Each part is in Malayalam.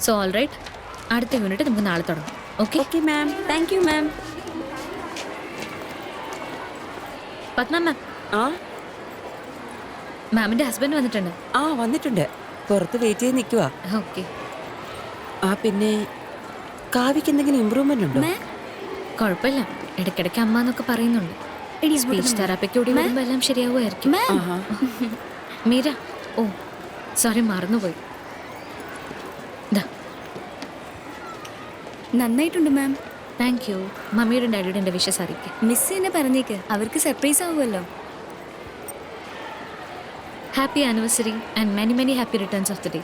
സോ ഓൾ റൈറ്റ്, അടുത്ത യൂണിറ്റ് നമുക്ക് നാളെ തുടങ്ങാം. Okay okay ma'am. Thank you ma'am. Padma ma'am, ആ മാമിന്റെ ഹസ്ബൻഡ് വന്നിട്ടുണ്ട്. വന്നിട്ടുണ്ട്. പുറത്ത് വെയിറ്റ് ചെയ്ത് നിൽക്കുക. ഓക്കെ, പിന്നെ കാവ്യക്ക് എന്തെങ്കിലും ഇമ്പ്രൂവ്മെന്റ് ഉണ്ടോ? കുഴപ്പമില്ല. ഇടയ്ക്കിടയ്ക്ക് അമ്മ എന്നൊക്കെ പറയുന്നുണ്ട്. സ്പീച്ച് തെറാപ്പിക്ക് കൂടി വരുമ്പോൾ എല്ലാം ശരിയാവുമായിരിക്കും. മീര, ഓ സോറി, മറന്നുപോയി. നന്നായിട്ടുണ്ട് മാം. Thank U. മമ്മിയുടെ ഡാഡിയുടെ എൻ്റെ വിഷസ് അറിയിക്കും. മിസ് എന്നെ പറഞ്ഞേക്ക്, അവർക്ക് സർപ്രൈസ് ആവുമല്ലോ. Happy anniversary and many many happy returns of the day.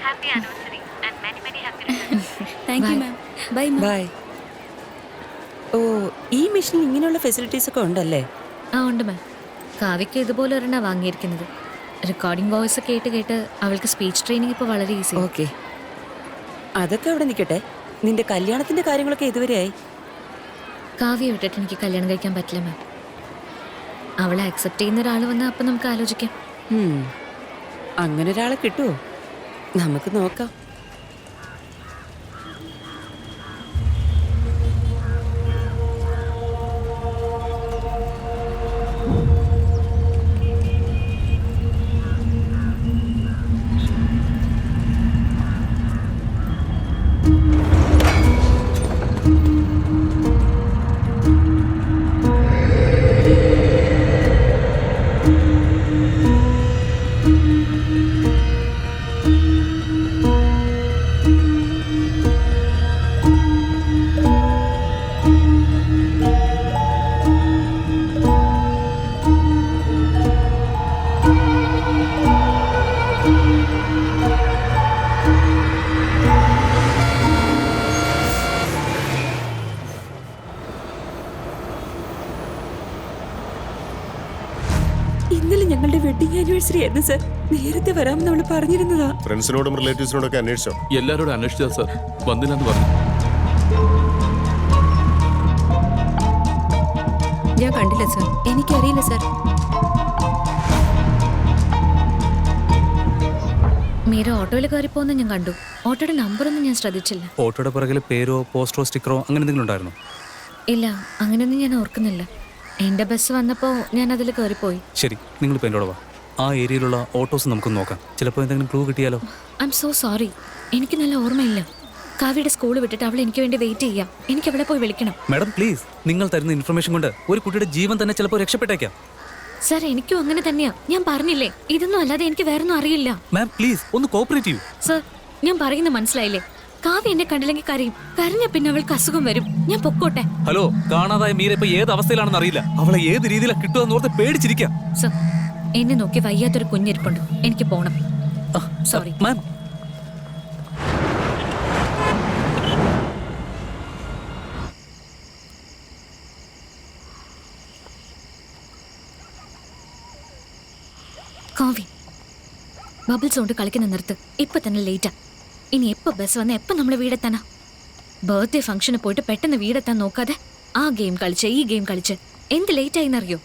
Happy anniversary and many many happy returns. Thank you ma'am. Bye ma'am. Bye. ഓ, ഈ മിഷനിൽ ഇങ്ങനെയുള്ള ഫെസിലിറ്റീസ് ഒക്കെ ഉണ്ടല്ലേ? ഉണ്ട് മാം. കാവ്യക്ക് ഇതുപോലെ ഒരെണ്ണ വാങ്ങിയിരിക്കുന്നത്. റെക്കോർഡിംഗ് വോയിസ് കേട്ട് കേട്ട് അവൾക്ക് സ്പീച്ച് ട്രെയിനിങ് ഇപ്പോൾ വളരെ ഈസി. ഓക്കെ, അതൊക്കെ അവിടെ നിൽക്കട്ടെ. നിന്റെ കല്യാണത്തിന്റെ കാര്യങ്ങളൊക്കെ ഇതുവരെയായി? കാവ്യ വിട്ടിട്ട് എനിക്ക് കല്യാണം കഴിക്കാൻ പറ്റില്ല മാം. അവളെ അക്സെപ്റ്റ് ചെയ്യുന്ന ഒരാൾ വന്നാൽ അപ്പം നമുക്ക് ആലോചിക്കാം. അങ്ങനെ ഒരാളെ കിട്ടുമോ? നമുക്ക് നോക്കാം. ഇന്നലെ ഞങ്ങളുടെ വെഡിങ് ആനിവേഴ്സറി ആയിരുന്നു സർ. നേരത്തെ വരാമെന്ന് നമ്മൾ പറഞ്ഞിരുന്നതാ. ഫ്രണ്ട്സിനോടും റിലേറ്റീവ്സിനോടൊക്കെ അന്വേഷിച്ചോ? എല്ലാവരോടും അന്വേഷിച്ചാ സർ, വന്നില്ലെന്ന് പറഞ്ഞു. ഞാൻ കണ്ടില്ല സർ. എനിക്കറിയില്ല സർ. മീര ഓട്ടോയിൽ കയറി പോകുന്ന ഞാൻ കണ്ടു. ഓട്ടോയുടെ നമ്പറൊന്നും ഞാൻ ശ്രദ്ധിച്ചില്ല. ഓട്ടോയുടെ പുറകിൽ പേരോ പോസ്റ്ററോ സ്റ്റിക്കറോ അങ്ങനെ എന്തെങ്കിലും ഉണ്ടായിരുന്നോ? ഇല്ല, അങ്ങനെയൊന്നും ഞാൻ ഓർക്കുന്നില്ല. എൻ്റെ ബസ് വന്നപ്പോൾ ഞാൻ അതിൽ കയറിപ്പോയി. ശരി, നിങ്ങളിപ്പോൾ എന്നോട് വാ. ആ ഏരിയയിലുള്ള ഓട്ടോസ് നമുക്ക് നോക്കാം. ചിലപ്പോൾ എന്തെങ്കിലും ക്ലൂ കിട്ടിയാലോ? ഐ എം സോ സോറി, എനിക്ക് നല്ല ഓർമ്മയില്ല. കാവ്യയുടെ സ്കൂൾ വിട്ടിട്ട് അവൾ എനിക്ക് വേണ്ടി വെയിറ്റ് ചെയ്യാം. എനിക്ക് അവിടെ പോയി വിളിക്കണം. മാഡം പ്ലീസ്, നിങ്ങൾ തരുന്ന ഇൻഫർമേഷൻ കൊണ്ട് ഒരു കുട്ടിയുടെ ജീവൻ തന്നെ ചിലപ്പോൾ രക്ഷപ്പെട്ടേക്കാം. സർ, എനിക്കും അങ്ങനെ തന്നെയാ. ഞാൻ പറഞ്ഞില്ലേ, ഇതൊന്നും അല്ലാതെ എനിക്ക് വേറൊന്നും അറിയില്ല. മാം പ്ലീസ് ഒന്ന് കോപ്പറേറ്റ് ചെയ്യൂ. സർ, ഞാൻ പറയുന്ന മനസ്സിലായില്ലേ? കാവ്യ എന്നെ കണ്ടില്ലെങ്കിൽ കരയും. കരഞ്ഞ പിന്നെ അവൾക്ക് അസുഖം വരും. ഞാൻ പൊക്കോട്ടെ. ഹലോ, കാണാതായ മീര ഇപ്പൊ ഏത് അവസ്ഥയിലാണെന്ന് അറിയില്ല. അവളെ ഏത് രീതിയിലാണ് കിട്ടുമെന്ന് ഓർത്ത് പേടിച്ചിരിക്കാം. സർ, എന്നെ നോക്കി വയ്യാത്തൊരു കുഞ്ഞിരിപ്പുണ്ട്. എനിക്ക് പോണം. Sorry ma'am. കാവ്യ, ബബിൾസ് കൊണ്ട് കളിക്കുന്ന നിർത്ത്. ഇപ്പൊ തന്നെ ലേറ്റാ. ഇനി എപ്പോ ബസ് വന്ന എപ്പോ നമ്മളെ വീടെത്താനാ? ബർത്ത്ഡേ ഫംഗ്ഷന് പോയിട്ട് പെട്ടെന്ന് വീടെത്താൻ നോക്കാതെ ആ ഗെയിം കളിച്ച് ഈ ഗെയിം കളിച്ച് എന്ത് ലേറ്റ് ആയിന്നറിയോ?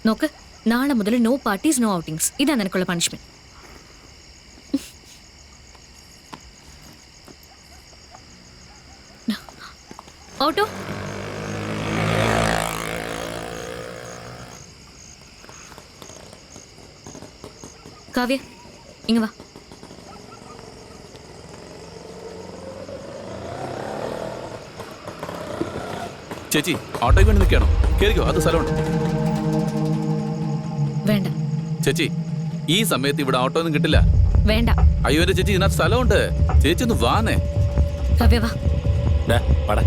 നോക്ക്, നാളെ മുതൽ നോ പാർട്ടീസ് നോ ഔട്ടിങ്സ്. ഇതാ നിനക്കുള്ള പണിഷ്മെന്റ്. ഓട്ടോ, കാവ്യ ഇങ്ങ വാ. ചേച്ചി, ഓട്ടോയ്ക്ക് വേണ്ടി നിൽക്കുകയാണോ? കേറിക്കോ, അത് സ്ഥലമുണ്ട്. വേണ്ട ചേച്ചി, ഈ സമയത്ത് ഇവിടെ ഓട്ടോ ഒന്നും കിട്ടില്ല. വേണ്ട. അയ്യോ എന്റെ ചേച്ചി, ഇതിനകത്ത് സ്ഥലമുണ്ട്. ചേച്ചി ഒന്ന് വാന്നേ. കാവ്യ വാ. വാടാ.